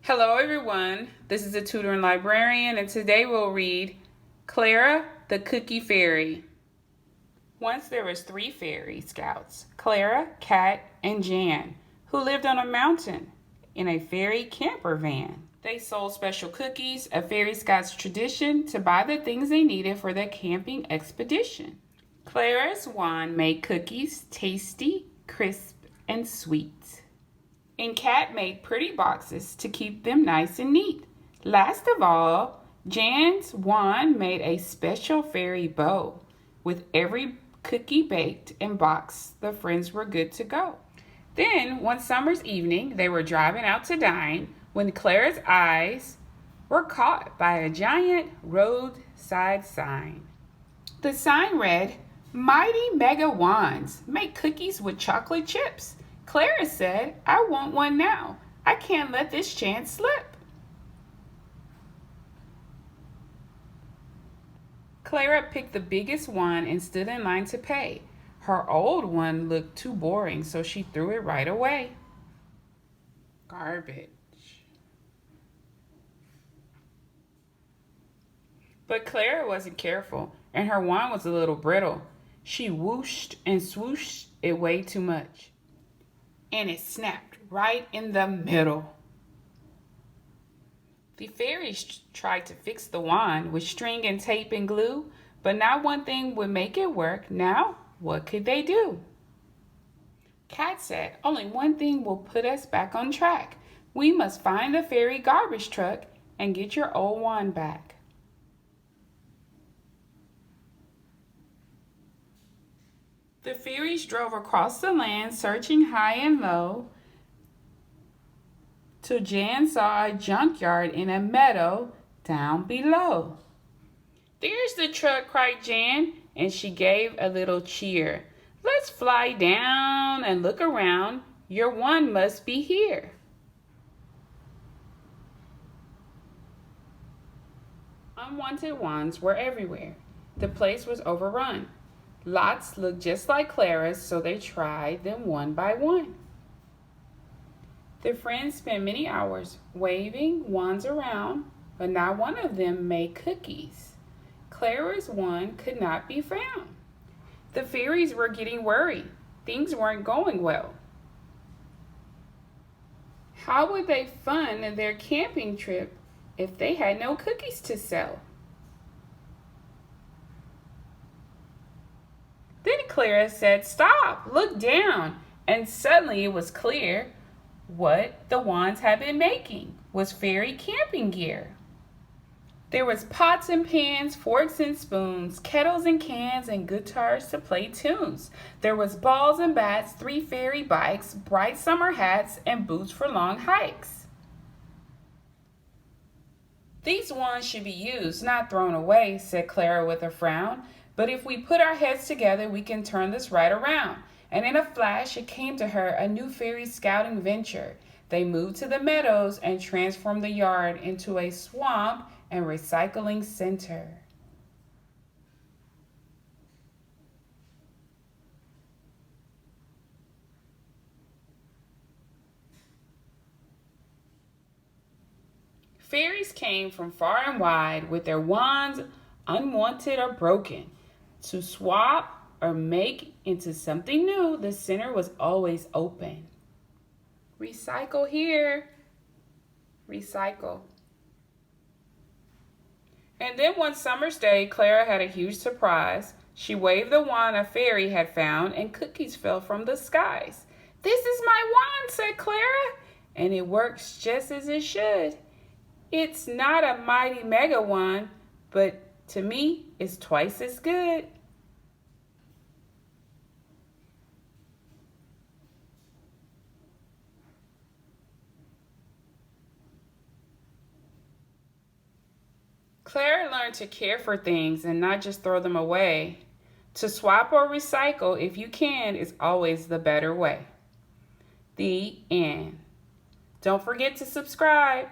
Hello everyone, this is a tutor and librarian, and today we'll read Clara the Cookie Fairy. Once there was 3 fairy scouts, Clara, Cat, and Jan, who lived on a mountain in a fairy camper van. They sold special cookies, a fairy scout's tradition, to buy the things they needed for their camping expedition. Clara's wand made cookies tasty, crisp, and sweet. And Cat made pretty boxes to keep them nice and neat. Last of all, Jan's wand made a special fairy bow. With every cookie baked and boxed, the friends were good to go. Then, one summer's evening, they were driving out to dine when Clara's eyes were caught by a giant roadside sign. The sign read, "Mighty Mega Wands make cookies with chocolate chips." Clara said, "I want one now. I can't let this chance slip." Clara picked the biggest one and stood in line to pay. Her old one looked too boring, so she threw it right away. Garbage. But Clara wasn't careful, and her wand was a little brittle. She whooshed and swooshed it way too much, and it snapped right in the middle. The fairies tried to fix the wand with string and tape and glue, but not one thing would make it work. Now, what could they do? Cat said, "Only one thing will put us back on track. We must find the fairy garbage truck and get your old wand back." The fairies drove across the land, searching high and low, till Jan saw a junkyard in a meadow down below. "There's the truck," cried Jan, and she gave a little cheer. "Let's fly down and look around. Your one must be here." Unwanted wands were everywhere. The place was overrun. Lots looked just like Clara's, so they tried them one by one. The friends spent many hours waving wands around, but not one of them made cookies. Clara's wand could not be found. The fairies were getting worried. Things weren't going well. How would they fund their camping trip if they had no cookies to sell? Then Clara said, "Stop, look down," and suddenly it was clear what the wands had been making was fairy camping gear. There was pots and pans, forks and spoons, kettles and cans, and guitars to play tunes. There was balls and bats, 3 fairy bikes, bright summer hats, and boots for long hikes. "These wands should be used, not thrown away," said Clara with a frown. "But if we put our heads together, we can turn this right around." And in a flash, it came to her, a new fairy scouting venture. They moved to the meadows and transformed the yard into a swamp and recycling center. Fairies came from far and wide with their wands, unwanted or broken, to swap or make into something new. The center was always open. Recycle here, recycle. And then one summer's day, Clara had a huge surprise. She waved the wand a fairy had found, and cookies fell from the skies. "This is my wand," said Clara, "and it works just as it should. It's not a mighty mega wand, but to me, it's twice as good." Clara learned to care for things and not just throw them away. To swap or recycle, if you can, is always the better way. The end. Don't forget to subscribe.